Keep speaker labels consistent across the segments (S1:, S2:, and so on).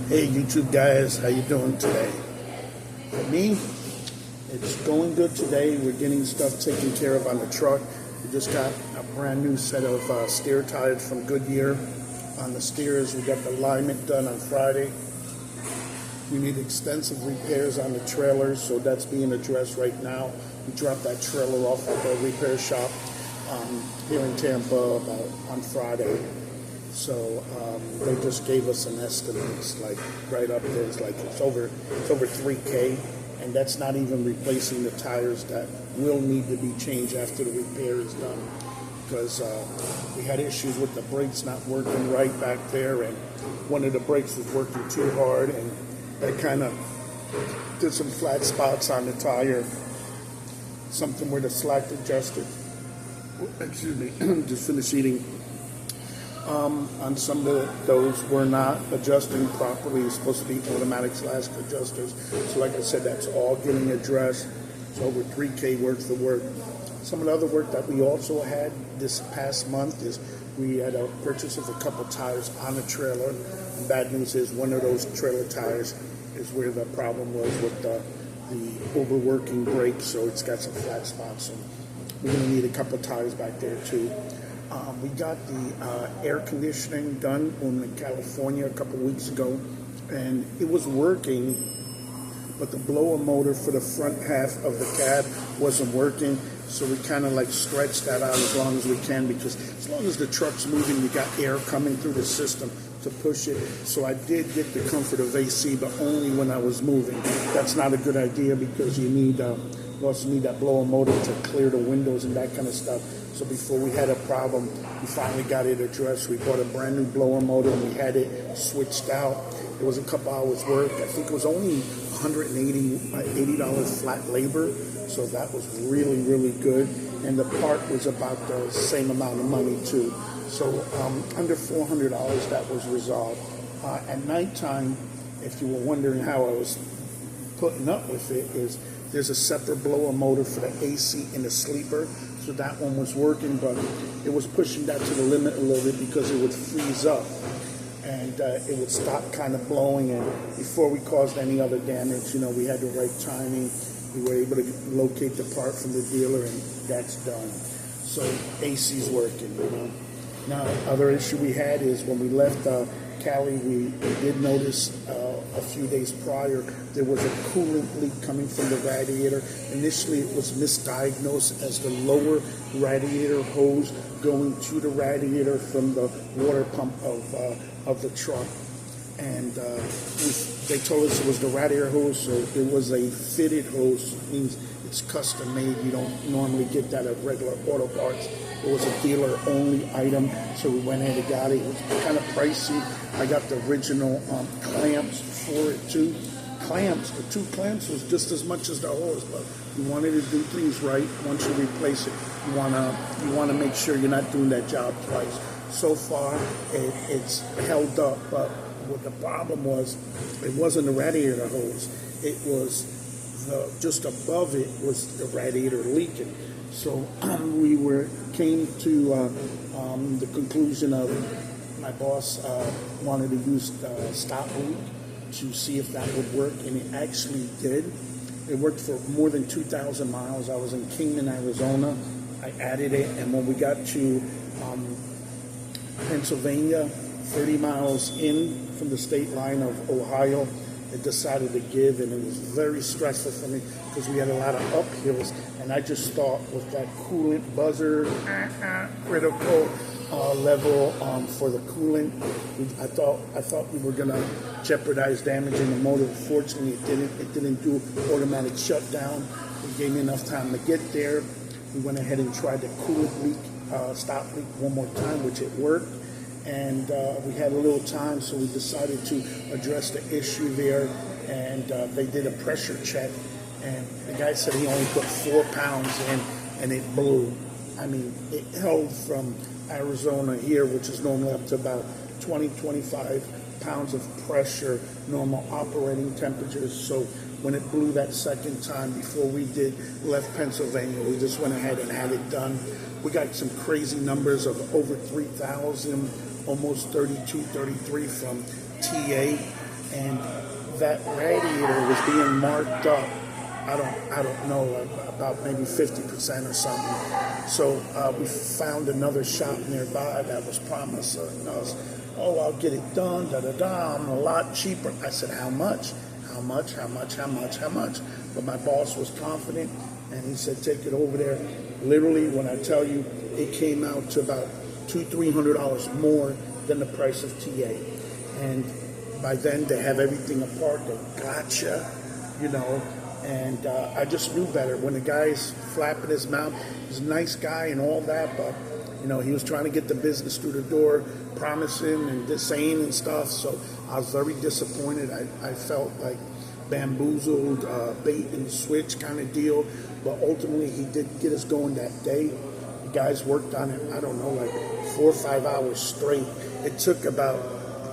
S1: Hey YouTube guys, how you doing today? For me, it's going good today. We're getting stuff taken care of on the truck. We just got a brand new set of steer tires from Goodyear on the steers. We got the alignment done on Friday. We need extensive repairs on the trailers, so that's being addressed right now. We dropped that trailer off at the repair shop here in Tampa on Friday. So they just gave us an estimate. It's like right up there. It's over $3K, and that's not even replacing the tires that will need to be changed after the repair is done. Because we had issues with the brakes not working right back there, and one of the brakes was working too hard, and that kind of did some flat spots on the tire. Something where the slack adjusted. Excuse me. Just finished eating. On some of those were not adjusting properly. It's supposed to be automatic slash adjusters. So like I said, that's all getting addressed. It's over $3K worth of work. Some of the other work that we also had this past month is we had a purchase of a couple tires on the trailer. And bad news is one of those trailer tires is where the problem was with the overworking brakes, so it's got some flat spots. So we're going to need a couple tires back there too. We got the air conditioning done in California a couple weeks ago, and it was working, but the blower motor for the front half of the cab wasn't working, so we kind of like stretched that out as long as we can, because as long as the truck's moving, you got air coming through the system to push it. So I did get the comfort of AC, but only when I was moving. That's not a good idea, because you also need that blower motor to clear the windows and that kind of stuff. So before we had a problem, we finally got it addressed. We bought a brand new blower motor and we had it switched out. It was a couple hours work. I think it was only $80 flat labor. So that was really, really good. And the part was about the same amount of money too. So under $400 that was resolved. At nighttime, if you were wondering how I was putting up with it, is there's a separate blower motor for the AC in the sleeper. So that one was working, but it was pushing that to the limit a little bit because it would freeze up and it would stop kind of blowing. And before we caused any other damage, we had the right timing. We were able to locate the part from the dealer, and that's done. So AC's working. Now, other issue we had is when we left Cali, we did notice a few days prior there was a coolant leak coming from the radiator. Initially, it was misdiagnosed as the lower radiator hose going to the radiator from the water pump of the truck. And they told us it was the radiator hose, so it was a fitted hose. It means it's custom made. You don't normally get that at regular auto parts. It was a dealer-only item, so we went ahead and got it. It was kind of pricey. I got the original clamps for it too. The two clamps was just as much as the hose, but you wanted to do things right. Once you replace it, you wanna make sure you're not doing that job twice. So far, it's held up, but what the problem was, it wasn't the radiator hose. It was just above it was the radiator leaking. So we came to the conclusion of my boss wanted to use stop leak to see if that would work, and it actually did. It worked for more than 2,000 miles. I was in Kingman, Arizona. I added it, and when we got to Pennsylvania, 30 miles in from the state line of Ohio, it decided to give, and it was very stressful for me because we had a lot of uphills, and I just thought with that coolant buzzer, critical level for the coolant, I thought we were gonna jeopardize damaging the motor. Fortunately, it didn't. It didn't do automatic shutdown. It gave me enough time to get there. We went ahead and tried the coolant leak, stop leak one more time, which it worked. And we had a little time, so we decided to address the issue there. And they did a pressure check, and the guy said he only put 4 pounds in, and it blew. I mean, it held from Arizona here, which is normally up to about 20, 25 pounds of pressure, normal operating temperatures. So when it blew that second time before we left Pennsylvania, we just went ahead and had it done. We got some crazy numbers of over 3,000, almost 32, 33 from TA. and that radiator was being marked up. I don't know, about maybe 50% or something. So we found another shop nearby that was promising us, oh, I'll get it done, I'm a lot cheaper. I said, how much? How much? But my boss was confident, and he said, take it over there. Literally, when I tell you, it came out to about $200-300 more than the price of TA. And by then, they have everything apart. They gotcha, And I just knew better. When the guy's flapping his mouth, he's a nice guy and all that, but he was trying to get the business through the door, promising and just saying and stuff. So I was very disappointed. I felt like bamboozled, bait and switch kind of deal. But ultimately, he did get us going that day. The guys worked on it, I don't know, like 4 or 5 hours straight. It took about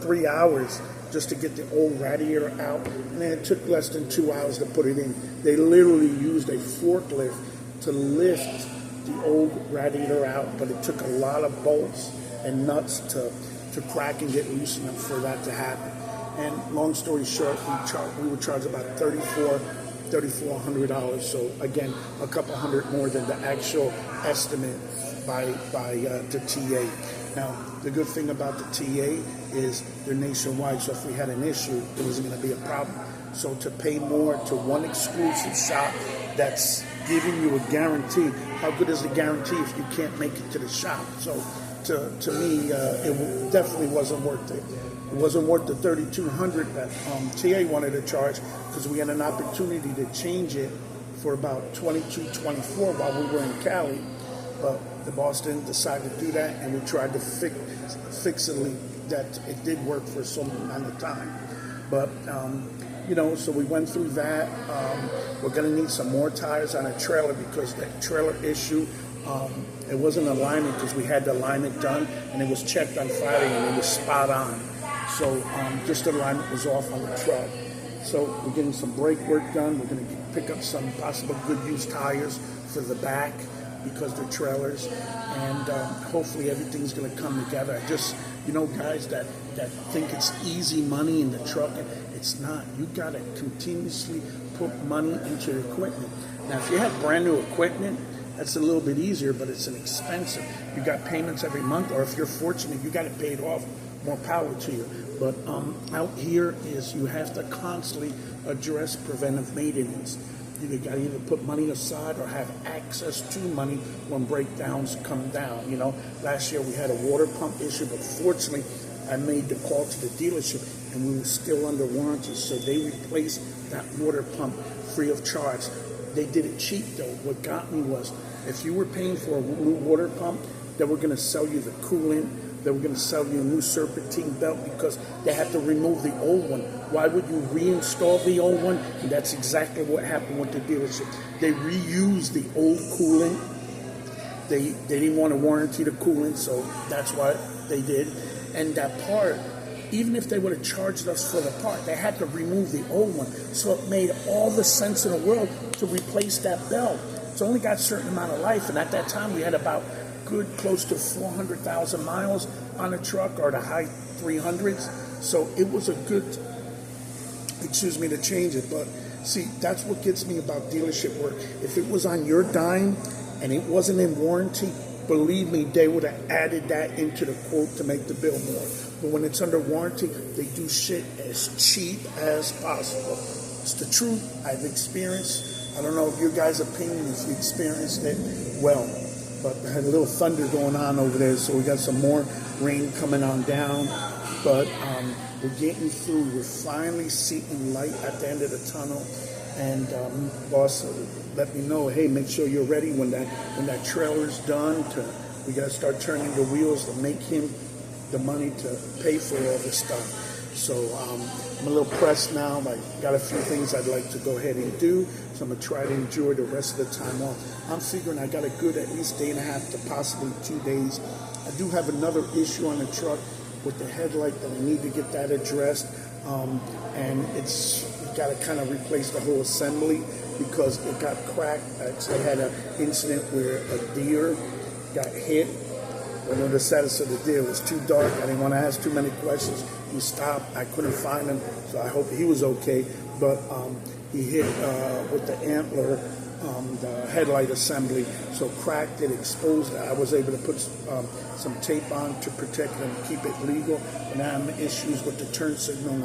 S1: 3 hours just to get the old radiator out, and then it took less than 2 hours to put it in. They literally used a forklift to lift the old radiator out, but it took a lot of bolts and nuts to crack and get loose enough for that to happen. And long story short, we would charge about $3,400. So again, a couple hundred more than the actual estimate by the TA. Now, the good thing about the TA is they're nationwide, so if we had an issue, it wasn't going to be a problem. So to pay more to one exclusive shop that's giving you a guarantee, how good is the guarantee if you can't make it to the shop? So to me, it definitely wasn't worth it. It wasn't worth the $3,200 that TA wanted to charge, because we had an opportunity to change it for about $22-24 while we were in Cali. But the boss didn't decide to do that, and we tried to fix it that it did work for some amount of time. But, so we went through that. We're going to need some more tires on a trailer, because that trailer issue, it wasn't alignment, because we had the alignment done, and it was checked on Friday, and it was spot on. So just the alignment was off on the truck. So we're getting some brake work done. We're going to pick up some possible good used tires for the back, because they're trailers, and hopefully everything's going to come together. I just, guys that think it's easy money in the truck, it's not. You got to continuously put money into your equipment. Now, if you have brand new equipment, that's a little bit easier, but it's an expensive. You got payments every month, or if you're fortunate, you got it paid off. More power to you. But out here is you have to constantly address preventive maintenance. You got to either put money aside or have access to money when breakdowns come down. Last year we had a water pump issue, but fortunately I made the call to the dealership and we were still under warranty, so they replaced that water pump free of charge. They did it cheap though. What got me was, if you were paying for a new water pump, they were going to sell you the coolant. They were going to sell you a new serpentine belt, because they had to remove the old one. Why would you reinstall the old one? And that's exactly what happened with the dealership. They reused the old coolant. They didn't want to warranty the coolant, so that's why they did. And that part, even if they would have charged us for the part, they had to remove the old one. So it made all the sense in the world to replace that belt. It's only got a certain amount of life, and at that time we had about close to 400,000 miles on a truck, or the high 300s. So it was a good, to change it. But see, that's what gets me about dealership work. If it was on your dime and it wasn't in warranty, believe me, they would have added that into the quote to make the bill more. But when it's under warranty, they do shit as cheap as possible. It's the truth. I've experienced. I don't know if your guys' opinion, if you experienced it well. But I had a little thunder going on over there, so we got some more rain coming on down. But we're getting through. We're finally seeing light at the end of the tunnel. And boss let me know, hey, make sure you're ready when that trailer's done. We got to start turning the wheels to make him the money to pay for all this stuff. So I'm a little pressed now. I got a few things I'd like to go ahead and do. So I'm going to try to enjoy the rest of the time off. I'm figuring I got a good at least day and a half to possibly 2 days. I do have another issue on the truck with the headlight that I need to get that addressed. And you got to kind of replace the whole assembly because it got cracked. I had an incident where a deer got hit don't know the status of the deer. It was too dark. I didn't want to ask too many questions. He stopped. I couldn't find him, so I hope he was okay. But he hit with the antler, the headlight assembly, so cracked it, exposed it. I was able to put some tape on to protect it and keep it legal. And I have issues with the turn signal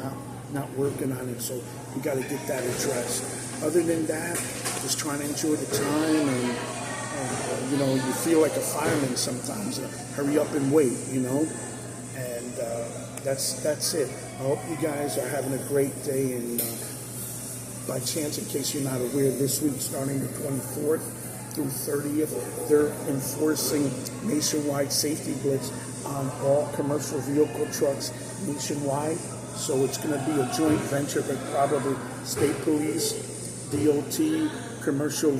S1: not working on it, so we got to get that addressed. Other than that, just trying to enjoy the time, and you know, you feel like a fireman sometimes. Hurry up and wait, you know. And that's it. I hope you guys are having a great day. And by chance, in case you're not aware, this week, starting the 24th through 30th, they're enforcing nationwide safety blitz on all commercial vehicle trucks nationwide. So it's going to be a joint venture, but probably state police, DoT, commercial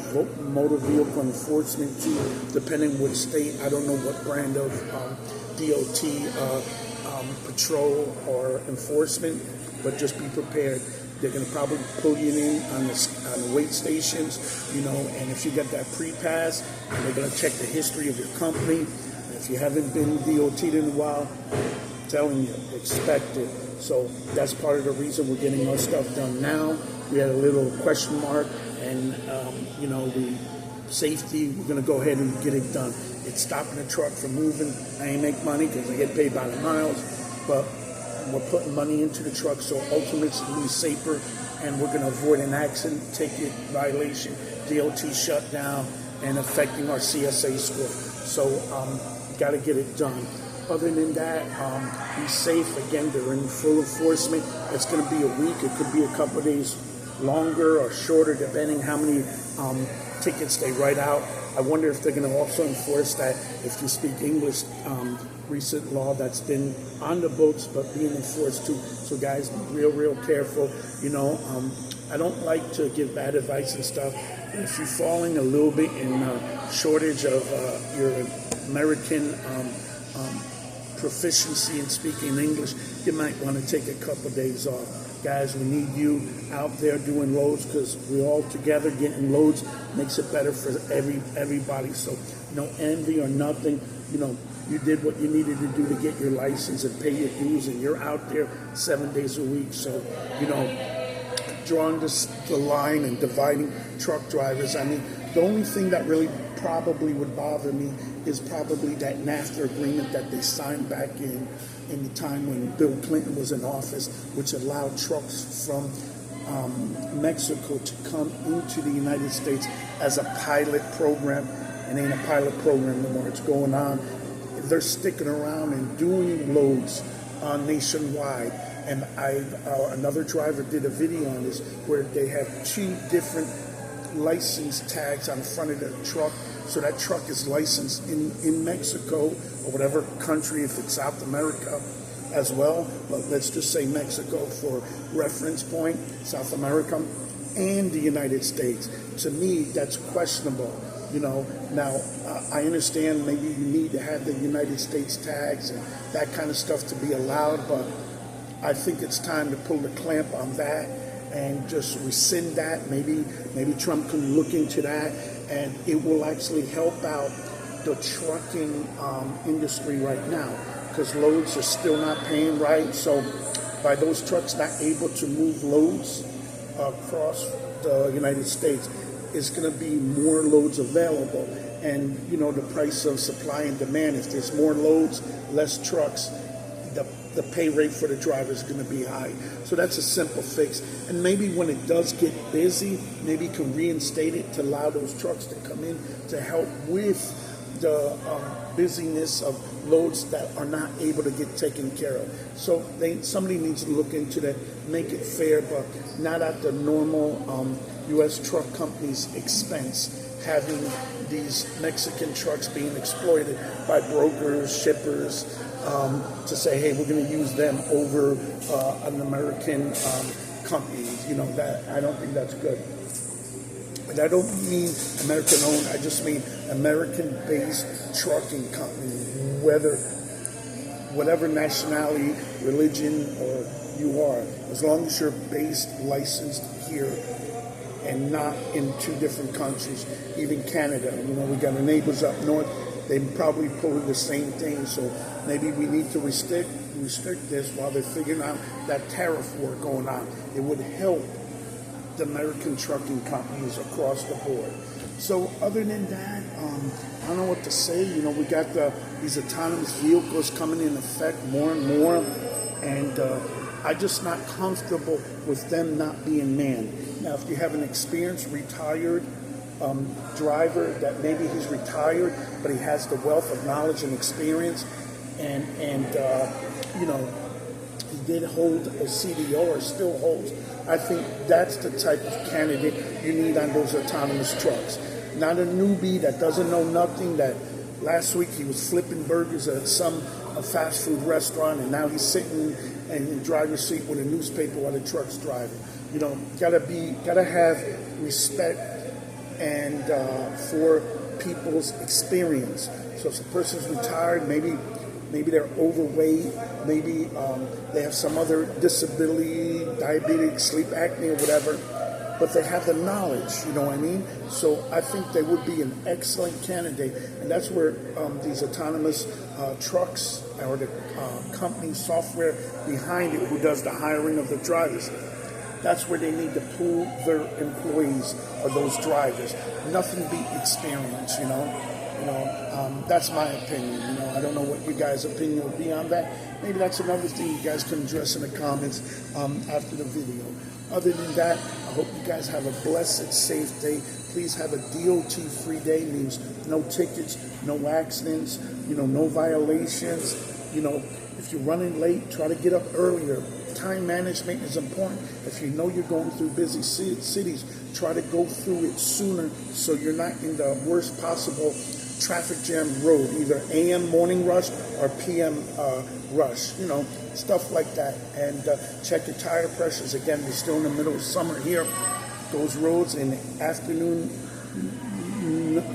S1: motor vehicle enforcement too, depending which state. I don't know what brand of DoT patrol or enforcement, but just be prepared. They're going to probably pull you in on the weight stations, you know, and if you get that pre-pass, they're going to check the history of your company. And if you haven't been DOT'd in a while, I'm telling you, expect it. So that's part of the reason we're getting our stuff done now. We had a little question mark, and you know, the safety, we're going to go ahead and get it done. It's stopping the truck from moving. I ain't make money because I get paid by the miles, but we're putting money into the truck, so ultimately it's going to be safer, and we're going to avoid an accident, ticket, violation, DOT shutdown, and affecting our CSA score. So got to get it done. Other than that, be safe. Again, they're in full enforcement. It's going to be a week. It could be a couple of days longer or shorter, depending how many tickets they write out. I wonder if they're going to also enforce that if you speak English, recent law that's been on the books but being enforced too. So guys, be real careful. You know, I don't like to give bad advice and stuff. If you're falling a little bit in shortage of your American proficiency in speaking English, you might want to take a couple days off. Guys, we need you out there doing loads, because we're all together getting loads. Makes it better for everybody. So no envy or nothing. You know, you did what you needed to do to get your license and pay your dues, and you're out there 7 days a week. So, you know, drawing the line and dividing truck drivers. I mean, the only thing that really probably would bother me is probably that NAFTA agreement that they signed back in the time when Bill Clinton was in office, which allowed trucks from Mexico to come into the United States as a pilot program. It ain't a pilot program no more. It's going on. They're sticking around and doing loads nationwide. And another driver did a video on this where they have 2 different license tags on the front of the truck. So that truck is licensed in Mexico or whatever country, if it's South America as well. But let's just say Mexico for reference point, South America, and the United States. To me, that's questionable. You know, now I understand maybe you need to have the United States tags and that kind of stuff to be allowed, but I think it's time to pull the clamp on that and just rescind that. Maybe Trump can look into that, and it will actually help out the trucking industry right now, because loads are still not paying right. So by those trucks not able to move loads across the United States, it's going to be more loads available. And, you know, the price of supply and demand, if there's more loads, less trucks, the pay rate for the driver is going to be high. So that's a simple fix. And maybe when it does get busy, maybe you can reinstate it to allow those trucks to come in to help with the busyness of loads that are not able to get taken care of. So somebody needs to look into that, make it fair, but not at the normal U.S. truck companies' expense, having these Mexican trucks being exploited by brokers, shippers, to say, hey, we're going to use them over an American company. You know, that I don't think that's good. And I don't mean American-owned. I just mean American-based trucking company, whatever nationality, religion, or you are, as long as you're based, licensed here, and not in 2 different countries, even Canada. You know, we got our neighbors up north. they probably pull the same thing. So maybe we need to restrict this while they're figuring out that tariff war going on. It would help the American trucking companies across the board. So other than that, I don't know what to say. We got these autonomous vehicles coming in effect more and more, and I'm just not comfortable with them not being manned. Now, if you have an experienced retired driver that maybe he's retired, but he has the wealth of knowledge and experience, and he did hold a CDO or still holds, I think that's the type of candidate you need on those autonomous trucks. Not a newbie that doesn't know nothing, that last week he was flipping burgers at a fast food restaurant, and now he's sitting in the driver's seat with a newspaper while the truck's driving. Gotta have respect and for people's experience. So if a person's retired, maybe they're overweight, maybe they have some other disability, diabetes, sleep apnea, or whatever, but they have the knowledge, you know what I mean? So I think they would be an excellent candidate, and that's where these autonomous trucks or the company software behind it who does the hiring of the drivers, that's where they need to pool their employees or those drivers. Nothing beat experience, that's my opinion. I don't know what you guys' opinion would be on that. Maybe that's another thing you guys can address in the comments after the video. Other than that, I hope you guys have a blessed, safe day. Please have a DOT-free day. Means no tickets, no accidents, no violations. If you're running late, try to get up earlier. Time management is important. If you know you're going through busy cities, try to go through it sooner so you're not in the worst possible traffic jam road, either AM morning rush or PM rush, stuff like that. And check your tire pressures. Again, we're still in the middle of summer here. Those roads in the afternoon,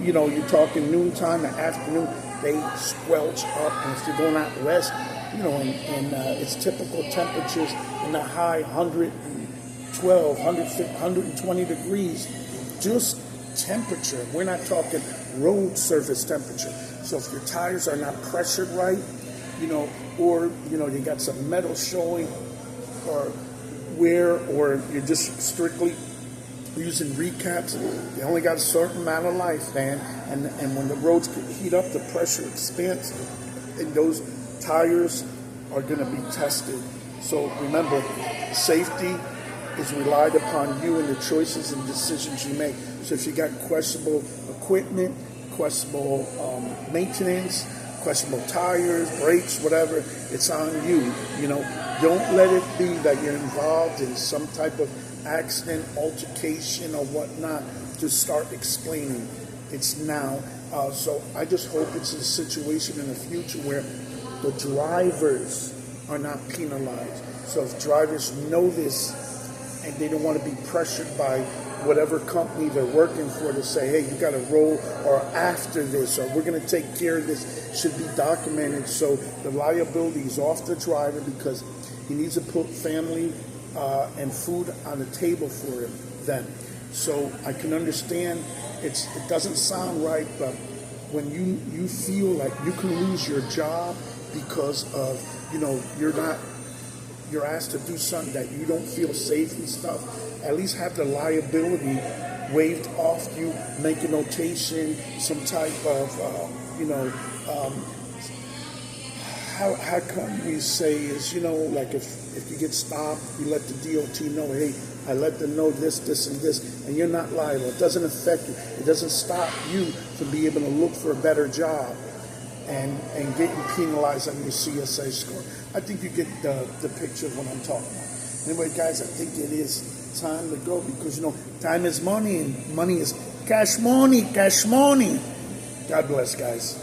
S1: you're talking noontime, the afternoon, they squelch up. And if you're going out west, and it's typical temperatures in the high 112, 120 degrees, just temperature. We're not talking road surface temperature. So if your tires are not pressured right, or you got some metal showing, or you're just strictly using recaps, they only got a certain amount of life, man. And when the roads heat up, the pressure expands, and those tires are going to be tested. So remember, safety is relied upon you and the choices and decisions you make. So if you got questionable equipment, questionable maintenance, questionable tires, brakes, whatever, it's on you. Don't let it be that you're involved in some type of accident, altercation, or whatnot. Just start explaining. It's now. So I just hope it's a situation in the future where the drivers are not penalized. So if drivers know this and they don't want to be pressured by whatever company they're working for to say, hey, you got to roll, or after this, or we're going to take care of this, should be documented. So the liability is off the driver because he needs to put family and food on the table for him then. So I can understand it doesn't sound right, but when you feel like you can lose your job because of, you're asked to do something that you don't feel safe and stuff, at least have the liability waived off you, make a notation, some type of, how come we say is, like if you get stopped, you let the DOT know, hey, I let them know this, and this, and you're not liable. It doesn't affect you. It doesn't stop you from being able to look for a better job and getting penalized on your CSA score. I think you get the picture of what I'm talking about. Anyway, guys, I think it is time to go because, time is money, and money is cash money. God bless, guys.